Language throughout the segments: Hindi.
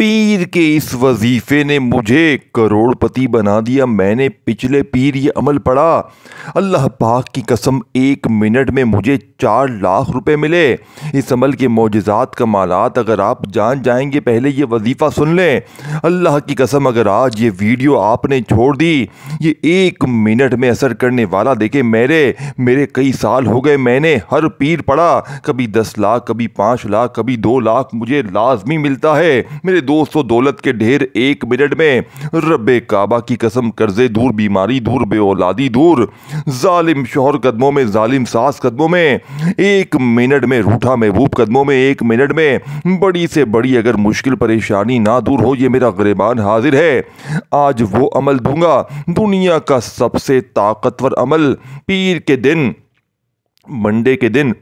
पीर के इस वजीफे ने मुझे करोड़पति बना दिया। मैंने पिछले पीर ये अमल पढ़ा, अल्लाह पाक की कसम 1 मिनट में मुझे 4 लाख रुपए मिले। इस अमल के मौजज़ात कमालात अगर आप जान जाएंगे, पहले ये वजीफ़ा सुन लें। अल्लाह की कसम अगर आज ये वीडियो आपने छोड़ दी, ये 1 मिनट में असर करने वाला। देखे मेरे कई साल हो गए, मैंने हर पीर पढ़ा, कभी 10 लाख, कभी 5 लाख, कभी 2 लाख मुझे लाजमी मिलता है। मेरे दोस्तों, दौलत के ढेर 1 मिनट में, रब्बे काबा की कसम, कर्जे दूर, बीमारी दूर, बेऔलादी दूर, जालिम शौहर कदमों में, जालिम सास कदमों में, 1 मिनट में, रूठा महबूब कदमों में, 1 मिनट में बड़ी से बड़ी अगर मुश्किल परेशानी ना दूर हो, ये मेरा गिरबान हाजिर है। आज वो अमल दूंगा, दुनिया का सबसे ताकतवर अमल, पीर के दिन, मंडे के दिन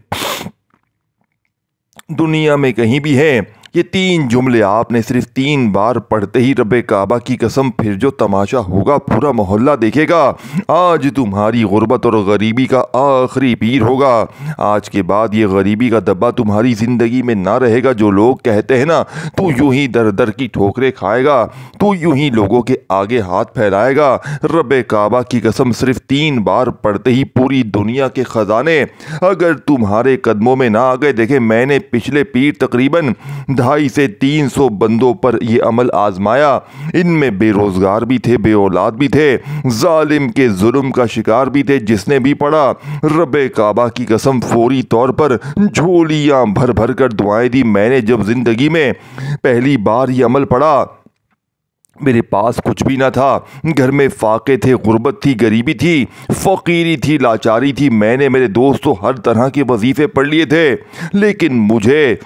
दुनिया में कहीं भी है। ये 3 जुमले आपने सिर्फ 3 बार पढ़ते ही, रब्बे काबा की कसम, फिर जो तमाशा होगा पूरा मोहल्ला देखेगा। आज तुम्हारी गुर्बत और गरीबी का आखिरी पीर होगा। आज के बाद ये गरीबी का दब्बा तुम्हारी ज़िंदगी में ना रहेगा। जो लोग कहते हैं ना, तू यूं ही दर दर की ठोकरें खाएगा, तू यूं ही लोगों के आगे हाथ फैलाएगा, रब्बे काबा की कसम, सिर्फ 3 बार पढ़ते ही पूरी दुनिया के ख़जाने अगर तुम्हारे कदमों में ना आ गए। देखे, मैंने पिछले पीर तकरीबन 250 से 300 बंदों पर यह अमल आजमाया। इनमें बेरोजगार भी थे, बेऔलाद भी थे, जालिम के जुल्म का शिकार भी थे। जिसने भी पढ़ा, रब्बे काबा की कसम, फौरी तौर पर झोलियां भर भर कर दुआएं दी। मैंने जब जिंदगी में पहली बार यह अमल पढ़ा, मेरे पास कुछ भी ना था, घर में फाके थे, गुर्बत थी, गरीबी थी, फ़कीरी थी, लाचारी थी। मैंने, मेरे दोस्तों, हर तरह के वजीफे पढ़ लिए थे, लेकिन मुझे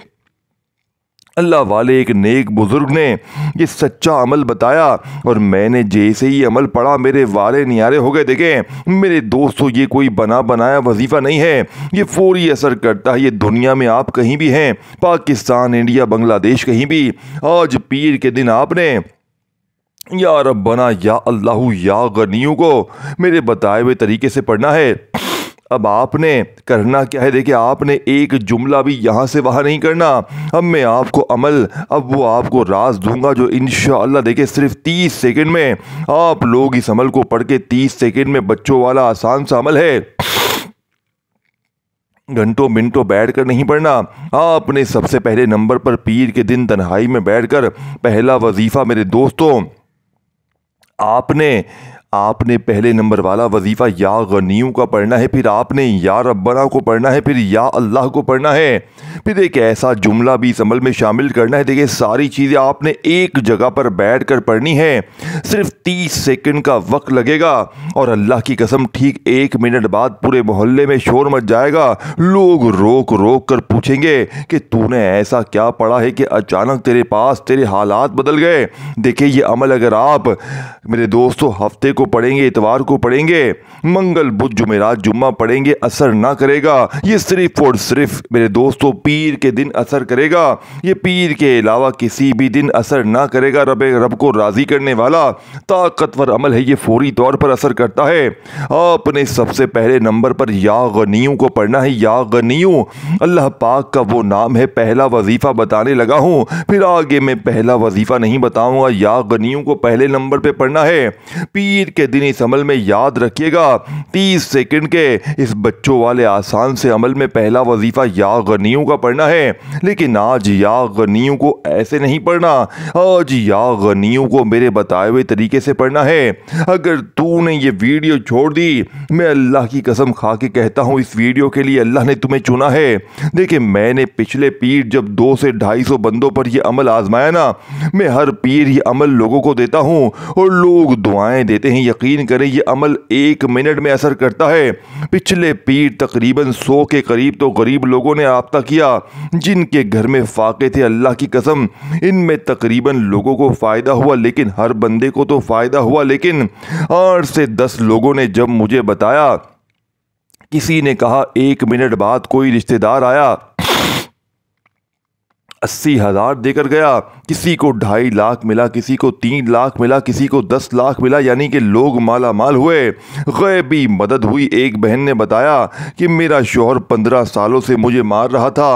अल्लाह वाले एक नेक बुजुर्ग ने ये सच्चा अमल बताया, और मैंने जैसे ही अमल पढ़ा, मेरे वाले नियारे हो गए। देखें मेरे दोस्तों, ये कोई बना बनाया वजीफ़ा नहीं है, ये फौरी असर करता है। ये दुनिया में आप कहीं भी हैं, पाकिस्तान, इंडिया, बांग्लादेश, कहीं भी, आज पीर के दिन आपने या रब्बना, या अल्लाहू, या गनियों को मेरे बताए हुए तरीके से पढ़ना है। अब आपने करना क्या है? देखिए, आपने एक जुमला भी यहाँ से वहाँ नहीं करना। अब मैं आपको अमल, अब वो आपको राज दूंगा जो इंशाअल्लाह, देखिए, सिर्फ 30 सेकंड में आप लोग इस अमल को पढ़ के, 30 सेकंड में, बच्चों वाला आसान सा अमल है, घंटों मिनटों बैठकर नहीं पढ़ना। आपने सबसे पहले नंबर पर पीर के दिन तन्हाई में बैठकर पहला वजीफा, मेरे दोस्तों, आपने पहले नंबर वाला वजीफ़ा या गनियों का पढ़ना है, फिर आपने या रब्बना को पढ़ना है, फिर या अल्लाह को पढ़ना है, फिर एक ऐसा जुमला भी इस अमल में शामिल करना है। देखिए, सारी चीज़ें आपने एक जगह पर बैठकर पढ़नी है। सिर्फ 30 सेकंड का वक्त लगेगा, और अल्लाह की कसम, ठीक 1 मिनट बाद पूरे मोहल्ले में शोर मच जाएगा। लोग रोक रोक कर पूछेंगे कि तूने ऐसा क्या पढ़ा है कि अचानक तेरे पास तेरे हालात बदल गए। देखिए, ये अमल अगर आप, मेरे दोस्तों, हफ्ते को पढ़ेंगे, इतवार को पढ़ेंगे, मंगल बुध जुमेरात जुम्मा पढ़ेंगे, असर ना करेगा। ये सिर्फ और सिर्फ, मेरे दोस्तों, पीर के दिन असर करेगा। ये पीर के अलावा किसी भी दिन असर ना करेगा। रब को राजी करने वाला ताकतवर अमल है, ये फौरी तौर पर असर करता है। आपने सबसे पहले नंबर पर या गनियों को पढ़ना है। या गनियों अल्लाह पाक का वो नाम है। पहला वजीफा बताने लगा हूं, फिर आगे मैं पहला वजीफा नहीं बताऊंगा। या गनियों को पहले नंबर पे पढ़ना है। पीर के दिन इस अमल में याद रखिएगा, 30 सेकंड के इस बच्चों वाले आसान से अमल में पहला वजीफा या गनियों का पढ़ना है। लेकिन आज या गनियों को ऐसे नहीं पढ़ना, आज या गनियों को मेरे बताए हुए तरीके से पढ़ना है। अगर तूने ये वीडियो छोड़ दी, मैं अल्लाह की कसम खा के कहता हूँ, इस वीडियो के लिए अल्लाह ने तुम्हें चुना है। देखिए, मैंने पिछले पीर जब 200 से 250 बंदों पर यह अमल आजमाया ना, मैं हर पीर ये अमल लोगों को देता हूँ, और लोग दुआएं देते हैं। यकीन करें, ये अमल 1 मिनट में असर करता है। पिछले पीर तकरीबन 100 के करीब तो गरीब लोगों ने राब्ता किया, जिनके घर में फाके थे। अल्लाह की कसम, इनमें तकरीबन लोगों को फ़ायदा हुआ, लेकिन हर बंदे को तो फ़ायदा हुआ, लेकिन 8 से 10 लोगों ने जब मुझे बताया, किसी ने कहा 1 मिनट बाद कोई रिश्तेदार आया 80,000 देकर गया, किसी को 2.5 लाख मिला, किसी को 3 लाख मिला, किसी को 10 लाख मिला, यानी कि लोग माला माल हुए। गैबी मदद हुई। एक बहन ने बताया कि मेरा शौहर 15 सालों से मुझे मार रहा था,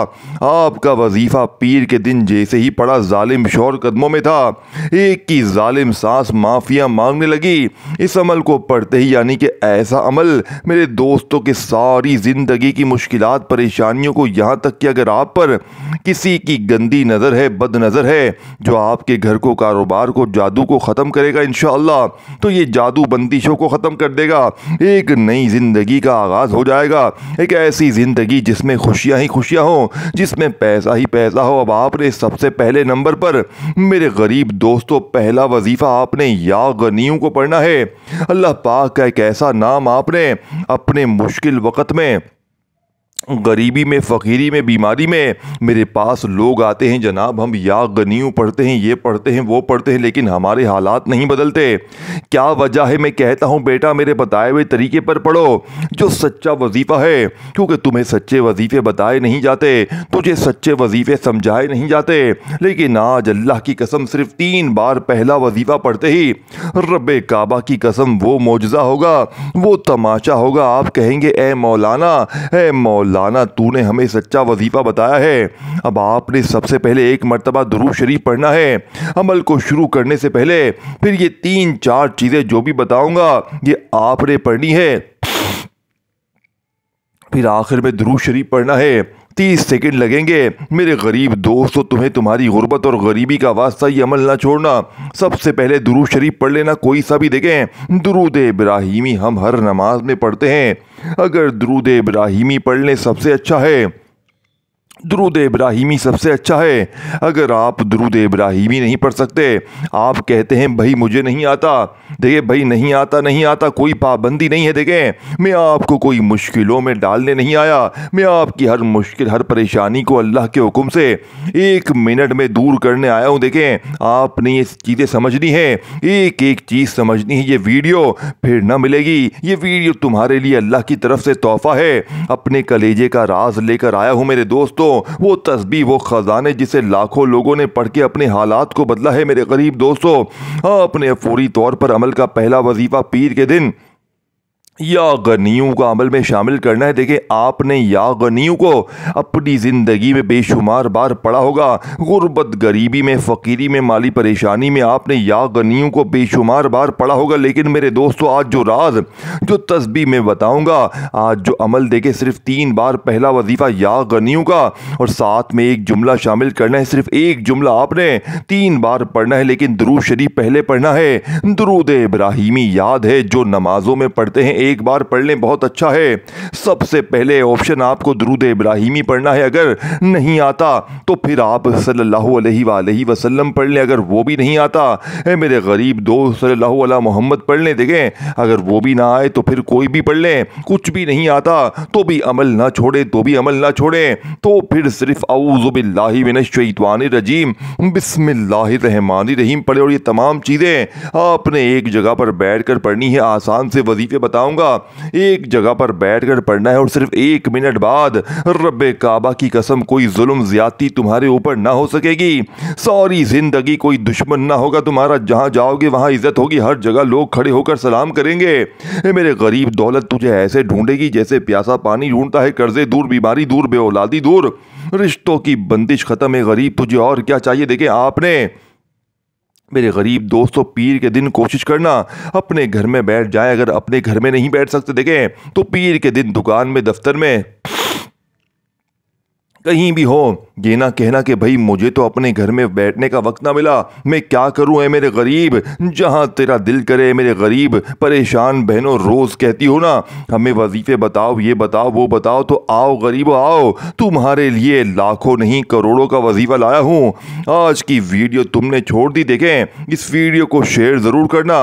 आपका वजीफा पीर के दिन जैसे ही पड़ा जालिम शौहर कदमों में था, एक की जालिम सास माफिया मांगने लगी। इस अमल को पढ़ते ही, यानी कि ऐसा अमल मेरे दोस्तों की सारी जिंदगी की मुश्किलात परेशानियों को, यहाँ तक कि अगर आप पर किसी की गंदी नज़र है, बद नज़र है, जो आपके घर को, कारोबार को, जादू को ख़त्म करेगा इंशाअल्लाह, तो ये जादू बंदिशों को ख़त्म कर देगा। एक नई ज़िंदगी का आगाज़ हो जाएगा, एक ऐसी ज़िंदगी जिसमें खुशियाँ ही खुशियाँ हों, जिसमें पैसा ही पैसा हो। अब आपने सबसे पहले नंबर पर मेरे गरीब दोस्तों पहला वजीफ़ा आपने या गनीयों को पढ़ना है। अल्लाह पाक का एक ऐसा नाम आपने अपने मुश्किल वक़्त में, गरीबी में, फ़कीरी में, बीमारी में मेरे पास लोग आते हैं, जनाब हम या गनीयू पढ़ते हैं, ये पढ़ते हैं, वो पढ़ते हैं, लेकिन हमारे हालात नहीं बदलते। क्या वजह है? मैं कहता हूँ बेटा मेरे बताए हुए तरीके पर पढ़ो, जो सच्चा वजीफ़ा है, क्योंकि तुम्हें सच्चे वजीफ़े बताए नहीं जाते, तुझे सच्चे वजीफ़े समझाए नहीं जाते। लेकिन आज अल्लाह की कसम सिर्फ 3 बार पहला वजीफ़ा पढ़ते ही रब्बे काबा की कसम वो मौजज़ा होगा, वो तमाशा होगा। आप कहेंगे ए मौलाना तूने हमें सच्चा वजीफा बताया है। अब आपने सबसे पहले एक मर्तबा दुरूद शरीफ पढ़ना है अमल को शुरू करने से पहले। फिर ये 3-4 चीजें जो भी बताऊंगा ये आपने पढ़नी है। फिर आखिर में दुरूद शरीफ पढ़ना है। 30 सेकंड लगेंगे। मेरे गरीब दोस्तों, तुम्हें तुम्हारी गुर्बत और गरीबी का वास्ता ये अमल ना छोड़ना। सबसे पहले दुरूद शरीफ पढ़ लेना, कोई सा भी देखें। दुरूद इब्राहिमी हम हर नमाज में पढ़ते हैं। अगर दुरूद इब्राहिमी पढ़ लें सबसे अच्छा है, दुरूद इब्राहिमी सबसे अच्छा है। अगर आप दुरूद इब्राहिमी नहीं पढ़ सकते, आप कहते हैं भाई मुझे नहीं आता, देखिए भाई नहीं आता, कोई पाबंदी नहीं है। देखें मैं आपको कोई मुश्किलों में डालने नहीं आया, मैं आपकी हर मुश्किल, हर परेशानी को अल्लाह के हुक्म से 1 मिनट में दूर करने आया हूँ। देखें आपने ये चीज़ें समझनी है, एक एक चीज़ समझनी है। ये वीडियो फिर ना मिलेगी, ये वीडियो तुम्हारे लिए अल्लाह की तरफ से तोहफा है। अपने कलेजे का राज लेकर आया हूँ मेरे दोस्तों, वो तस्बीह, वो खजाने जिसे लाखों लोगों ने पढ़ के अपने हालात को बदला है। मेरे गरीब दोस्तों, आपने फौरी तौर पर अमल का पहला वजीफा पीर के दिन या गनीयों का अमल में शामिल करना है। देखिए आपने या गनीयों को अपनी ज़िंदगी में बेशुमार बार पढ़ा होगा। गुर्बत, गरीबी में, फ़कीरी में, माली परेशानी में आपने या गनीयों को बेशुमार बार पढ़ा होगा। लेकिन मेरे दोस्तों आज जो राज, जो तस्बीह में बताऊंगा, आज जो अमल, देखिए सिर्फ 3 बार पहला वजीफ़ा या गनीयों का, और साथ में एक जुमला शामिल करना है। सिर्फ एक जुमला आपने 3 बार पढ़ना है, लेकिन दुरूद शरीफ पहले पढ़ना है। दुरूद इब्राहिमी याद है जो नमाजों में पढ़ते हैं, एक बार पढ़ लें बहुत अच्छा है। सबसे पहले ऑप्शन आपको दुरूद इब्राहिमी पढ़ना है। अगर नहीं आता तो फिर आप सल्लल्लाहु अलैहि वसल्लम पढ़ लें। अगर वो भी नहीं आता है मेरे गरीब दोस्त, सल्लल्लाहु अलैहि मोहम्मद पढ़ लें। देखें अगर वो भी ना आए तो फिर कोई भी पढ़ लें। कुछ भी नहीं आता तो भी अमल ना छोड़े, तो फिर सिर्फ औज़ु बिल्लाहि मिनश शैतानिर रजीम बिस्मिल्लाहिर रहमानिर रहीम पढ़े। और ये तमाम चीज़ें आपने एक जगह पर बैठकर पढ़नी है। आसान से वजीफे बताऊंगा, एक जगह पर बैठकर पढ़ना है। और सिर्फ 1 मिनट बाद रब्बे काबा की कसम कोई जुल्म ज्यादती तुम्हारे ऊपर ना हो सकेगी। सारी जिंदगी कोई दुश्मन ना होगा तुम्हारा। जहां जाओगे वहां इज्जत होगी, हर जगह लोग खड़े होकर सलाम करेंगे। मेरे गरीब दौलत तुझे ऐसे ढूंढेगी जैसे प्यासा पानी ढूंढता है। कर्जे दूर, बीमारी दूर, बेऔलादी दूर, रिश्तों की बंदिश खत्म है। गरीब तुझे और क्या चाहिए? देखें आपने मेरे गरीब दोस्तों पीर के दिन कोशिश करना अपने घर में बैठ जाए। अगर अपने घर में नहीं बैठ सकते देखें तो पीर के दिन दुकान में, दफ्तर में, कहीं भी हो, ये ना कहना कि भाई मुझे तो अपने घर में बैठने का वक्त ना मिला, मैं क्या करूं। है मेरे गरीब, जहां तेरा दिल करे। मेरे गरीब परेशान बहनों, रोज़ कहती हो ना हमें वजीफे बताओ, ये बताओ, वो बताओ, तो आओ गरीबो आओ, तुम्हारे लिए लाखों नहीं करोड़ों का वजीफा लाया हूं। आज की वीडियो तुमने छोड़ दी, देखें इस वीडियो को शेयर ज़रूर करना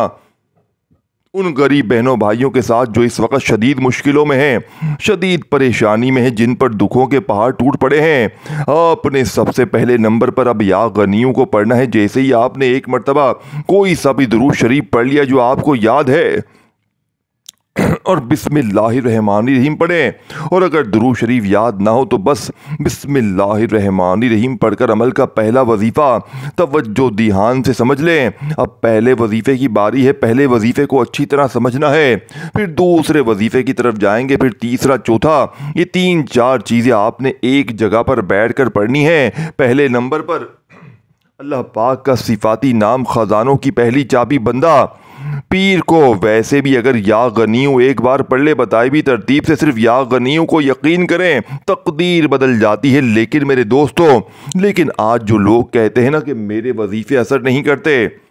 उन गरीब बहनों भाइयों के साथ जो इस वक्त शदीद मुश्किलों में हैं, शदीद परेशानी में हैं, जिन पर दुखों के पहाड़ टूट पड़े हैं। आपने सबसे पहले नंबर पर अब या गनीयों को पढ़ना है। जैसे ही आपने एक मर्तबा कोई सा भी दुरूद शरीफ पढ़ लिया जो आपको याद है, और बिस्मिल्लाहिर्रहमानिर्रहीम पढ़ें। और अगर दुरूद शरीफ याद ना हो तो बस बिस्मिल्लाहिर्रहमानिर्रहीम पढ़कर अमल का पहला वजीफ़ा तवज्जो ध्यान से समझ लें। अब पहले वजीफ़े की बारी है, पहले वजीफ़े को अच्छी तरह समझना है, फिर दूसरे वजीफ़े की तरफ जाएंगे, फिर तीसरा, चौथा, ये 3-4 चीज़ें आपने एक जगह पर बैठ कर पढ़नी है। पहले नंबर पर अल्लाह पाक का सिफाती नाम, ख़जानों की पहली चाबी बंदा पीर को। वैसे भी अगर या गनीयू एक बार पढ़ ले बताई भी तरतीब से, सिर्फ या गनीयू को यकीन करें तकदीर बदल जाती है। लेकिन मेरे दोस्तों, लेकिन आज जो लोग कहते हैं ना कि मेरे वजीफे असर नहीं करते,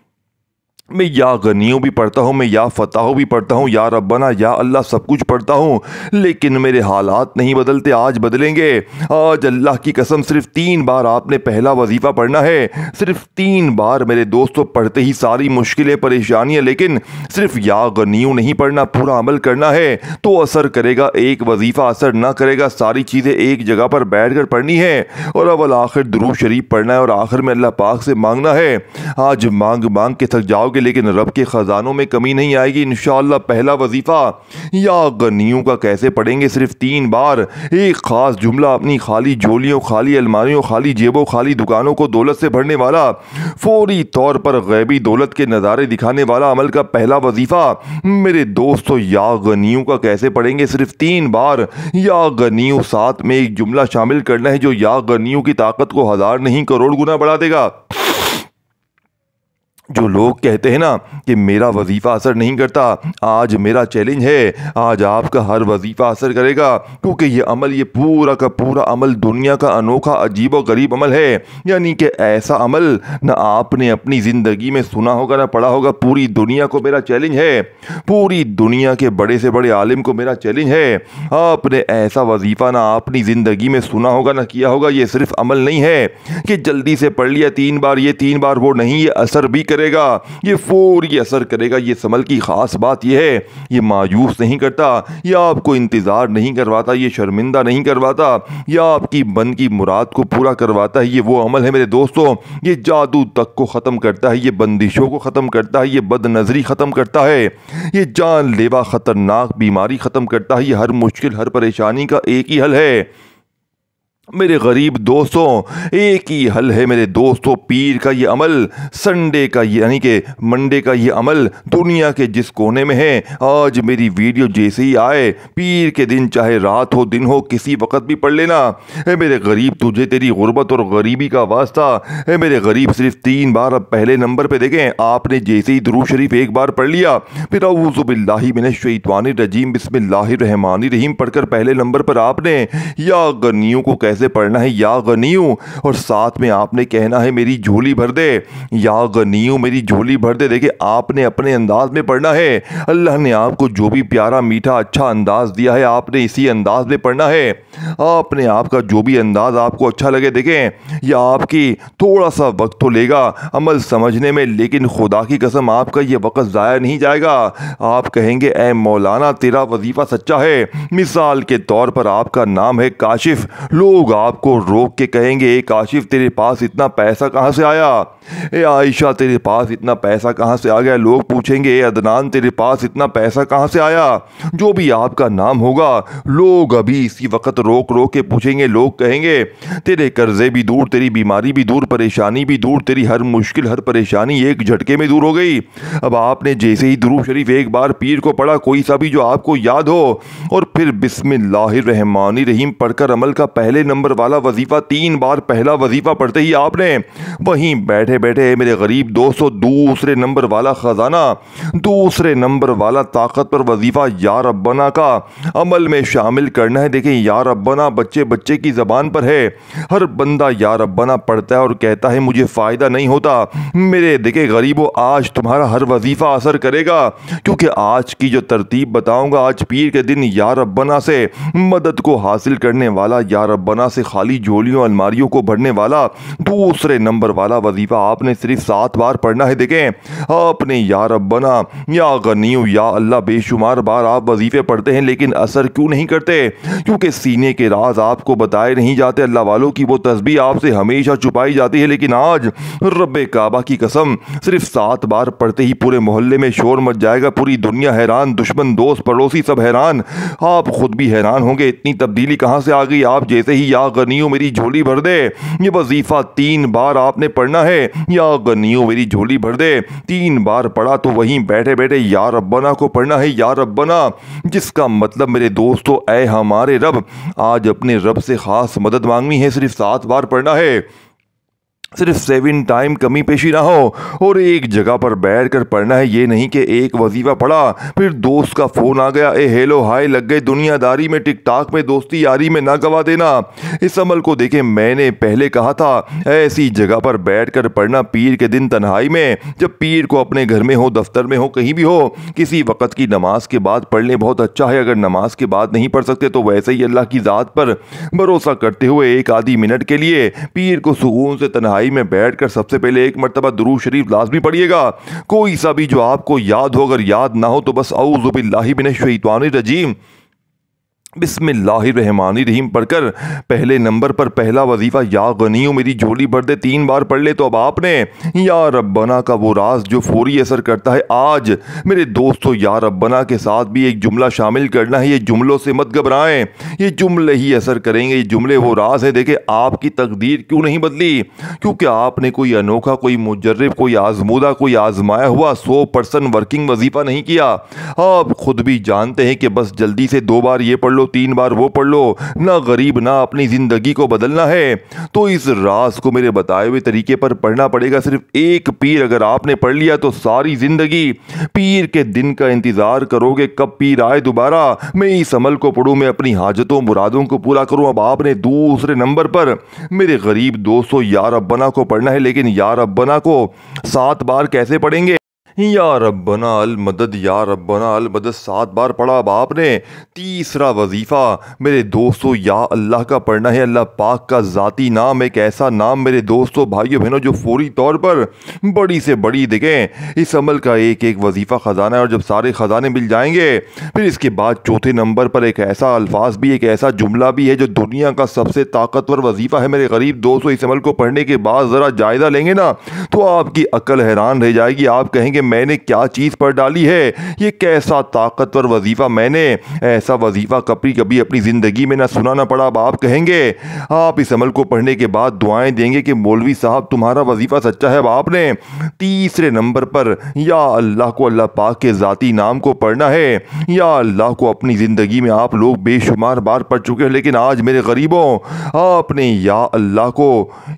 मैं या गनीयू भी पढ़ता हूँ, मैं या फताह भी पढ़ता हूँ, या रब्बना, या अल्लाह सब कुछ पढ़ता हूँ, लेकिन मेरे हालात नहीं बदलते। आज बदलेंगे। आज अल्लाह की कसम सिर्फ 3 बार आपने पहला वजीफ़ा पढ़ना है, सिर्फ 3 बार मेरे दोस्तों। पढ़ते ही सारी मुश्किलें, परेशानियाँ, लेकिन सिर्फ या गनीयू नहीं पढ़ना, पूरा अमल करना है तो असर करेगा। एक वजीफ़ा असर ना करेगा, सारी चीज़ें एक जगह पर बैठ कर पढ़नी है और अव्वल आखिर दुरूद शरीफ पढ़ना है और आखिर में अल्लाह पाक से मांगना है। आज मांग मांग के थक जाओगे, लेकिन रब के ख़जानों में कमी नहीं आएगी इंशाअल्लाह। पहला वजीफ़ा या गनीयों का कैसे पढ़ेंगे? सिर्फ 3 बार एक ख़ास जुमला अपनी खाली झोलियों, खाली अलमारियों, खाली जेबों, खाली दुकानों को दौलत से भरने वाला, फौरी तौर पर गैबी दौलत के नज़ारे दिखाने वाला अमल का पहला वजीफ़ा मेरे दोस्तों या गनीयों का कैसे पढ़ेंगे? सिर्फ 3 बार या गनीयों, साथ में एक जुमला शामिल करना है जो या गनीयों की ताकत को 1000 नहीं करोड़ गुना बढ़ा देगा। जो लोग कहते हैं ना कि मेरा वजीफ़ा असर नहीं करता, आज मेरा चैलेंज है, आज आपका हर वजीफ़ा असर करेगा, क्योंकि ये अमल, ये पूरा का पूरा अमल दुनिया का अनोखा, अजीब और गरीब अमल है। यानी कि ऐसा अमल ना आपने अपनी ज़िंदगी में सुना होगा ना पढ़ा होगा। पूरी दुनिया को मेरा चैलेंज है, पूरी दुनिया के बड़े से बड़े आलिम को मेरा चैलेंज है, आपने ऐसा वजीफ़ा ना अपनी ज़िंदगी में सुना होगा ना किया होगा। ये सिर्फ अमल नहीं है कि जल्दी से पढ़ लिया 3 बार, ये 3 बार वो नहीं, ये असर भी करेगा, ये फौरी असर करेगा। ये अमल की खास बात ये है, ये मायूस नहीं करता, ये आपको इंतजार नहीं करवाता, ये शर्मिंदा नहीं करवाता, या आपकी मन की मुराद को पूरा करवाता है। ये वो अमल है मेरे दोस्तों, ये जादू तक को ख़त्म करता है, ये बंदिशों को ख़त्म करता है, ये बदनज़री ख़त्म करता है, ये जानलेवा ख़तरनाक बीमारी ख़त्म करता है। ये हर मुश्किल, हर परेशानी का एक ही हल है मेरे गरीब दोस्तों, एक ही हल है मेरे दोस्तों। पीर का ये अमल, संडे का ये यानी कि मंडे का ये अमल दुनिया के जिस कोने में है, आज मेरी वीडियो जैसे ही आए, पीर के दिन चाहे रात हो दिन हो, किसी वक्त भी पढ़ लेना। है मेरे गरीब, तुझे तेरी गुर्बत और गरीबी का वास्ता है मेरे गरीब। सिर्फ 3 बार। अब पहले नंबर पे देखें, आपने जैसे ही दुरूद शरीफ एक बार पढ़ लिया, फिर औज़ु बिल्लाहि मिनश शैतानिर रजीम बिस्मिल्लाहिर्रहमानिर्रहीम पढ़कर पहले नंबर पर आपने या गनियों को कैसे पढ़ना है, या गनियू, और साथ में आपने कहना है मेरी झोली भर दे, या गनियू मेरी झोली भर दे। देखिए, आपने अपने अंदाज में पढ़ना है। अल्लाह ने आपको जो भी प्यारा, मीठा, अच्छा अंदाज दिया है, आपने इसी अंदाज में पढ़ना है। आपने आपका जो भी अंदाज आपको अच्छा लगे, देखें या आपकी थोड़ा सा वक्त तो लेगा अमल समझने में, लेकिन खुदा की कसम आपका ये वक्त ज़ाया नहीं जाएगा। आप कहेंगे ए मौलाना तेरा वजीफ़ा सच्चा है। मिसाल के तौर पर आपका नाम है काशिफ, लोग आपको रोक के कहेंगे ए काशिफ तेरे पास इतना पैसा कहाँ से आया, ए आयशा तेरे पास इतना पैसा कहाँ से आ गया। लोग पूछेंगे ए अदनान तेरे पास इतना पैसा कहाँ से आया। जो भी आपका नाम होगा, लोग अभी इसी वक्त रोक रोक के पूछेंगे। लोग कहेंगे तेरे कर्जे भी दूर, तेरी बीमारी भी दूर, परेशानी भी दूर, तेरी हर मुश्किल, हर परेशानी एक झटके में दूर हो गई। अब आपने जैसे ही दुरूद शरीफ एक बार पीर को पढ़ा, कोई सा भी जो आपको याद हो, और फिर बिस्मिल्लाहिर्रहमानिर्रहीम पढ़कर अमल का पहले नंबर वाला वजीफ़ा 3 बार, पहला वजीफ़ा पढ़ते ही आपने वहीं बैठे बैठे मेरे गरीब दोस्तों दूसरे नंबर वाला ख़जाना, दूसरे नंबर वाला ताकतवर वजीफ़ा या रब्बना का अमल में शामिल करना है। देखें, या रब्बना बच्चे बच्चे की ज़बान पर है। हर बंदा या रब्बना पढ़ता है और कहता है मुझे फ़ायदा नहीं होता। मेरे देखे गरीबों, आज तुम्हारा हर वजीफ़ा असर करेगा, क्योंकि आज की जो तरतीब बताऊँगा, आज पीर के दिन या रब्बना से मदद को हासिल करने वाला या रब्बना खाना से खाली झोलियों अलमारियों को भरने वाला दूसरे नंबर वाला वजीफा आपने सिर्फ 7 बार पढ़ना है। देखें आपने या रब्बना या गनीयु या अल्लाह बेशुमार बार आप वजीफे पढ़ते हैं, लेकिन असर क्यों नहीं करते? क्योंकि सीने के राज आपको बताए नहीं जाते। अल्लाह वालों की वो तस्बीह आपसे हमेशा छुपाई जाती है, लेकिन आज रब्बे काबा की कसम सिर्फ 7 बार पढ़ते ही पूरे मोहल्ले में शोर मच जाएगा, पूरी दुनिया हैरान, दुश्मन दोस्त पड़ोसी सब हैरान, आप खुद भी हैरान होंगे इतनी तब्दीली कहां से आ गई। आप जैसे ही या गनीयु मेरी झोली भर दे, ये वजीफा 3 बार आपने पढ़ना है। या गनीयु मेरी झोली भर दे 3 बार पढ़ा तो वहीं बैठे बैठे या रब्बना को पढ़ना है। या रब्बना जिसका मतलब मेरे दोस्तों ऐ हमारे रब, आज अपने रब से खास मदद मांगनी है, सिर्फ 7 बार पढ़ना है, सिर्फ 7 टाइम कमी पेशी ना हो और एक जगह पर बैठ कर पढ़ना है। ये नहीं कि एक वजीफा पढ़ा फिर दोस्त का फोन आ गया, ए हेलो हाय लग गए दुनियादारी में, टिकटॉक में दोस्ती यारी में ना गवा देना। इस अमल को देखें, मैंने पहले कहा था ऐसी जगह पर बैठ कर पढ़ना पीर के दिन तन्हाई में, जब पीर को अपने घर में हो, दफ्तर में हो, कहीं भी हो, किसी वक्त की नमाज के बाद पढ़ लें, बहुत अच्छा है। अगर नमाज के बाद नहीं पढ़ सकते तो वैसे ही अल्लाह की ज़ात पर भरोसा करते हुए एक आधी मिनट के लिए पीर को सुकून से तन्हाई में बैठकर सबसे पहले एक मर्तबा दुरूद शरीफ लाजमी पढ़िएगा, कोई सा भी जो आपको याद हो। अगर याद ना हो तो बस औज़ु बिल्लाहि मिनश शैतानिर रजीम बिस्मिल्लाहिर्रहमानिर्रहीम पढ़कर पहले नंबर पर पहला वजीफा या गनीयु मेरी झोली भर दे 3 बार पढ़ ले तो अब आपने या रब्बना का वो राज जो फौरी असर करता है, आज मेरे दोस्तों या रब्बना के साथ भी एक जुमला शामिल करना है। ये जुमलों से मत घबराएं, ये जुमले ही असर करेंगे, ये जुमले वो राज है। देखे आपकी तकदीर क्यों नहीं बदली? क्योंकि आपने कोई अनोखा, कोई मुजर्रिब, कोई आजमूदा, कोई आजमाया हुआ 100% वर्किंग वजीफा नहीं किया। आप खुद भी जानते हैं कि बस जल्दी से 2 बार ये पढ़ लो, 3 बार वो पढ़ लो, ना गरीब ना अपनी जिंदगी को बदलना है तो इस राज को मेरे बताए हुए तरीके पर पढ़ना पड़ेगा। सिर्फ एक पीर अगर आपने पढ़ लिया तो सारी जिंदगी पीर के दिन का इंतजार करोगे, कब पीर आए दोबारा मैं इस अमल को पढ़ूं, मैं अपनी हाजतों मुरादों को पूरा करूं। अब आपने दूसरे नंबर पर मेरे गरीब दोस्तों या रब्बना को पढ़ना है, लेकिन या रब्बना को 7 बार कैसे पढ़ेंगे? या रब्बना अल मदद, या रब्बना अल मदद 7 बार पढ़ा। अब आपने तीसरा वजीफा मेरे दोस्तों या अल्लाह का पढ़ना है। अल्लाह पाक का ज़ाती नाम, एक ऐसा नाम मेरे दोस्तों भाइयों बहनों जो फौरी तौर पर बड़ी से बड़ी देखें इस अमल का एक एक वजीफा ख़जाना है, और जब सारे ख़जाने मिल जाएंगे फिर इसके बाद चौथे नंबर पर एक ऐसा अल्फाज भी, एक ऐसा जुमला भी है जो दुनिया का सबसे ताकतवर वजीफा है। मेरे गरीब दोस्तों इस अमल को पढ़ने के बाद ज़रा जायज़ा लेंगे ना तो आपकी अक्ल हैरान रह जाएगी। आप कहेंगे मैंने क्या चीज़ पर डाली है, ये कैसा ताकतवर वजीफा, मैंने ऐसा वजीफा कभी कभी अपनी ज़िंदगी में ना सुना ना पड़ा। अब आप कहेंगे, आप इस अमल को पढ़ने के बाद दुआएं देंगे कि मौलवी साहब तुम्हारा वजीफा सच्चा है। अब आपने तीसरे नंबर पर या अल्लाह को, अल्लाह पाक के ज़ाती नाम को पढ़ना है। या अल्लाह को अपनी ज़िंदगी में आप लोग बेशुमार बार पढ़ चुके हैं, लेकिन आज मेरे गरीबों आपने या अल्लाह को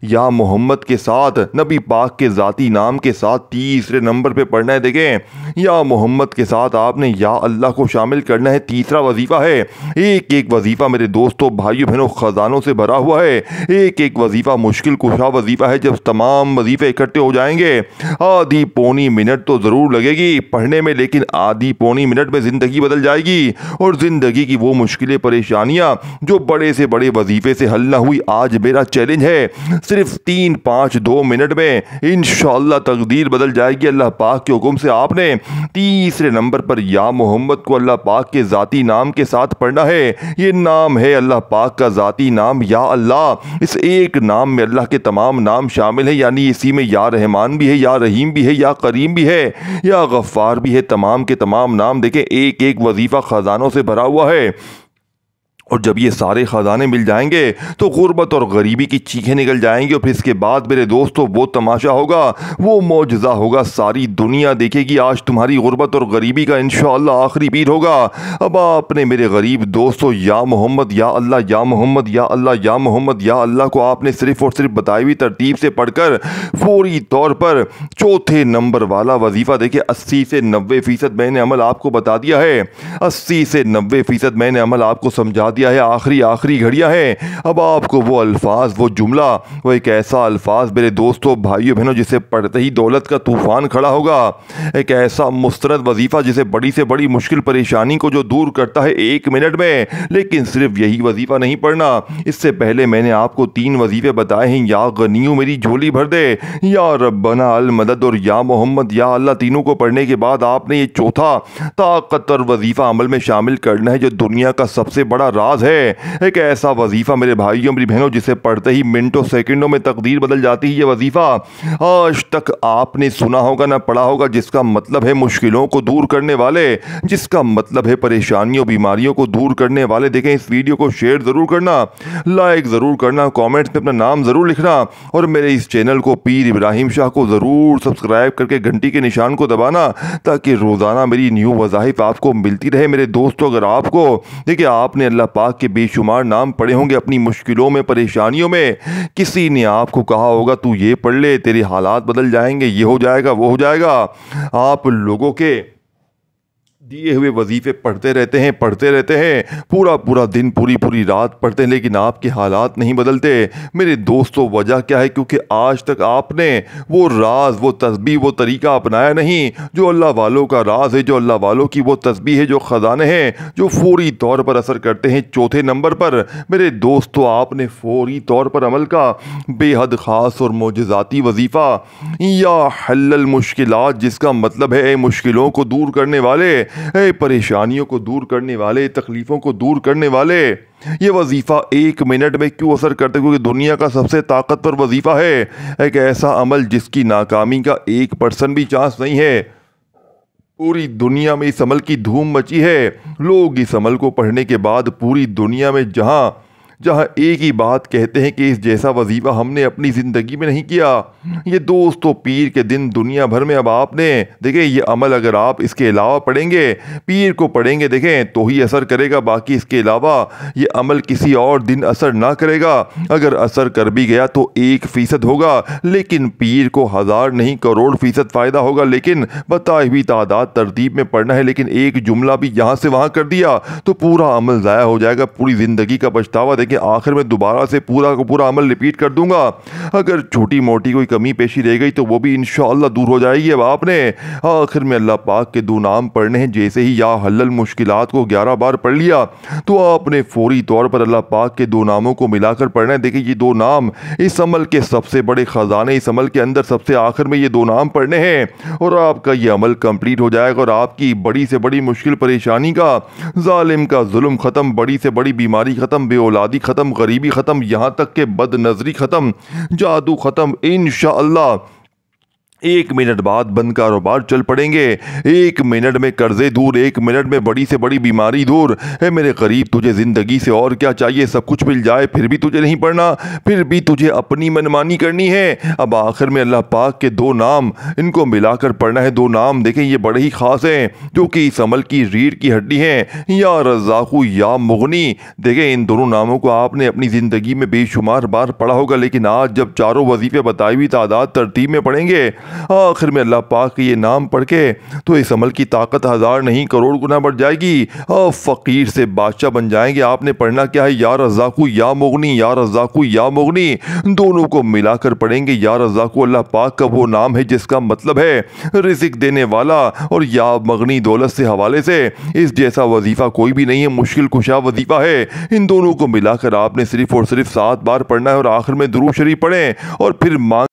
या मोहम्मद के साथ, नबी पाक के ज़ाती नाम के साथ तीसरे नंबर पर पढ़ना है। देखें या मोहम्मद के साथ आपने या अल्लाह को शामिल करना है। तीसरा वजीफा है, एक एक वजीफा मेरे दोस्तों भाइयों बहनों खजानों से भरा हुआ है। एक एक वजीफा मुश्किल कुशा वजीफा है। जब तमाम वजीफे इकट्ठे हो जाएंगे आधी पौनी मिनट तो ज़रूर लगेगी पढ़ने में, लेकिन आधी पौनी मिनट में ज़िंदगी बदल जाएगी, और ज़िंदगी की वो मुश्किलें परेशानियां जो बड़े से बड़े वजीफे से हल ना हुई, आज मेरा चैलेंज है सिर्फ 3-5-2 मिनट में इंशाअल्लाह तकदीर बदल जाएगी। अल्लाह पाक के हुक्म से आपने तीसरे नंबर पर या मोहम्मद को अल्लाह पाक के ज़ाती नाम के साथ पढ़ना है। ये नाम है अल्लाह पाक का ज़ाती नाम या अल्लाह। इस एक नाम में अल्लाह के तमाम नाम शामिल है, यानी इसी में या रहमान भी है, या रहीम भी है, या करीम भी है, या गफ्फार भी है। तमाम के तमाम नाम देखें एक एक वजीफा खजानों से भरा हुआ है, और जब ये सारे ख़जाने मिल जाएंगे तो गुर्बत और गरीबी की चीखें निकल जाएंगी, और फिर इसके बाद मेरे दोस्तों वो तमाशा होगा, वो मौजज़ा होगा, सारी दुनिया देखेगी आज तुम्हारी गुर्बत और गरीबी का इंशाअल्लाह आखिरी पीर होगा। अब आपने मेरे गरीब दोस्तों या मोहम्मद या अल्लाह, या मोहम्मद या अल्लाह, या मोहम्मद या अल्लाह को आपने सिर्फ़ और सिर्फ बताई हुई तरतीब से पढ़कर फौरी तौर पर चौथे नंबर वाला वजीफ़ा देखिए 80 से 90% मैंने अमल आपको बता दिया है। 80 से 90% मैंने अमल आपको समझा दिया है, आखिरी घड़ियां हैं। अब आपको वो अल्फाज, वो जुमला, वो एक ऐसा अल्फाज मेरे दोस्तों, भाइयों बहनों, जिसे पढ़ते ही दौलत का तूफान खड़ा होगा। एक ऐसा मुस्तरद वजीफ़ा जिसे बड़ी से बड़ी मुश्किल परेशानी को जो दूर करता है 1 मिनट में। लेकिन सिर्फ यही वजीफ़ा नहीं पढ़ना, इससे पहले मैंने आपको 3 वजीफ़े बताए हैं। या गनियू मेरी झोली भर दे, या रब्बना अल मदद और या मोहम्मद या अल्लाह। तीनों को पढ़ने के बाद आपने ये चौथा ताकतवर वजीफ़ा अमल में शामिल करना है, जो दुनिया का सबसे बड़ा राज है। एक ऐसा वजीफ़ा मेरे भाइयों मेरी बहनों, जिसे पढ़ते ही मिनटों सेकंडों में तकदीर बदल जाती है। ये वजीफ़ा आज तक आपने सुना होगा ना पढ़ा होगा, जिसका मतलब है मुश्किलों को दूर करने वाले, जिसका मतलब है परेशानियों बीमारियों को दूर करने वाले। देखें, इस वीडियो को शेयर ज़रूर करना, लाइक ज़रूर करना, कमेंट्स में अपना नाम ज़रूर लिखना, और मेरे इस चैनल को पीर इब्राहिम शाह को ज़रूर सब्सक्राइब करके घंटी के निशान को दबाना, ताकि रोज़ाना मेरी न्यू वज़ाइफ आपको मिलती रहे। मेरे दोस्तों, अगर आपको देखिए, आपने अल्लाह पाक के बेशुमार नाम पढ़े होंगे अपनी मुश्किलों में, परेशानियों में। किसी ने आपको कहा होगा तू ये पढ़ ले, तेरे हालात बदल जाएंगे, ये हो जाएगा, वो हो जाएगा। आप लोगों के दिए हुए वजीफ़े पढ़ते रहते हैं, पूरा दिन, पूरी रात पढ़ते हैं, लेकिन आपके हालात नहीं बदलते। मेरे दोस्तों, वजह क्या है? क्योंकि आज तक आपने वो राज, वो तस्बीह, वो तरीका अपनाया नहीं जो अल्लाह वालों का राज है, जो अल्लाह वालों की वो तस्बीह है, जो ख़जाने हैं, जो फौरी तौर पर असर करते हैं। चौथे नंबर पर मेरे दोस्तों, आपने फौरी तौर पर अमल का बेहद ख़ास और मोजज़ाती वजीफ़ा या हल्लल मुश्किलात, जिसका मतलब है मुश्किलों को दूर करने वाले, परेशानियों को दूर करने वाले, तकलीफ़ों को दूर करने वाले। ये वजीफ़ा 1 मिनट में क्यों असर करते? क्योंकि दुनिया का सबसे ताकतवर वजीफ़ा है। एक ऐसा अमल जिसकी नाकामी का 1% भी चांस नहीं है। पूरी दुनिया में इस अमल की धूम मची है। लोग इस अमल को पढ़ने के बाद पूरी दुनिया में जहाँ एक ही बात कहते हैं कि इस जैसा वजीफ़ा हमने अपनी ज़िंदगी में नहीं किया। ये दोस्तों, पीर के दिन दुनिया भर में अब आपने देखें, ये अमल अगर आप इसके अलावा पढ़ेंगे, पीर को पढ़ेंगे देखें, तो ही असर करेगा। बाकी इसके अलावा ये अमल किसी और दिन असर ना करेगा। अगर असर कर भी गया तो 1% होगा, लेकिन पीर को 1000 नहीं करोड़ फ़ीसद फ़ायदा होगा। लेकिन बताई हुई तादाद तरतीब में पढ़ना है, लेकिन एक जुमला भी यहाँ से वहाँ कर दिया तो पूरा अमल ज़ाया हो जाएगा, पूरी ज़िंदगी का पछतावा। कि आखिर में दोबारा से पूरा का पूरा अमल रिपीट कर दूंगा। अगर छोटी मोटी कोई कमी पेशी रह गई तो वो भी इंशाअल्लाह दूर हो जाएगी। अब आपने आखिर में अल्लाह पाक के 2 नाम पढ़ने हैं। जैसे ही या हल्लल मुश्किलात को 11 बार पढ़ लिया तो आपने फौरी तौर पर अल्लाह पाक के 2 नामों को मिलाकर पढ़ना है। देखिए, ये 2 नाम इस अमल के सबसे बड़े ख़जाने, इस अमल के अंदर सबसे आखिर में ये 2 नाम पढ़ने हैं, और आपका ये अमल कंप्लीट हो जाएगा, और आपकी बड़ी से बड़ी मुश्किल परेशानी का, जालिम का जुल्म ख़त्म, बड़ी से बड़ी बीमारी ख़त्म, बेऔलादी खत्म, गरीबी खत्म, यहां तक के बदनजरी खत्म, जादू खत्म इंशाअल्लाह। 1 मिनट बाद बंद कारोबार चल पड़ेंगे, 1 मिनट में कर्जे दूर, 1 मिनट में बड़ी से बड़ी बीमारी दूर है। मेरे करीब, तुझे ज़िंदगी से और क्या चाहिए? सब कुछ मिल जाए, फिर भी तुझे नहीं पढ़ना, फिर भी तुझे अपनी मनमानी करनी है। अब आखिर में अल्लाह पाक के 2 नाम, इनको मिलाकर पढ़ना है। 2 नाम देखें, ये बड़े ही ख़ास हैं, जो कि इस अमल की रीढ़ की हड्डी हैं। या रज़ाक़ु या मुग़नी। देखें, इन दोनों नामों को आपने अपनी ज़िंदगी में बेशुमार बार पढ़ा होगा, लेकिन आज जब चारों वजीफ़े बताई हुई तादाद तरतीब में पढ़ेंगे, आखिर में अल्लाह पाक के ये नाम पढ़ के तो इस अमल की ताकत 1000 नहीं करोड़ गुना बढ़ जाएगी, और फ़कीर से बादशाह बन जाएंगे। आपने पढ़ना क्या है? या रज़ाक़ु या मुग़नी, या रज़ाक़ु या मुग़नी, दोनों को मिलाकर पढ़ेंगे। या रज़ाक़ु अल्लाह पाक का वो नाम है जिसका मतलब है रिज़्क़ देने वाला, और या मग़नी दौलत से हवाले से इस जैसा वजीफ़ा कोई भी नहीं है, मुश्किल कुशा वजीफ़ा है। इन दोनों को मिलाकर आपने सिर्फ़ और सिर्फ 7 बार पढ़ना है, और आखिर में दुरूद शरीफ पढ़ें और फिर मांग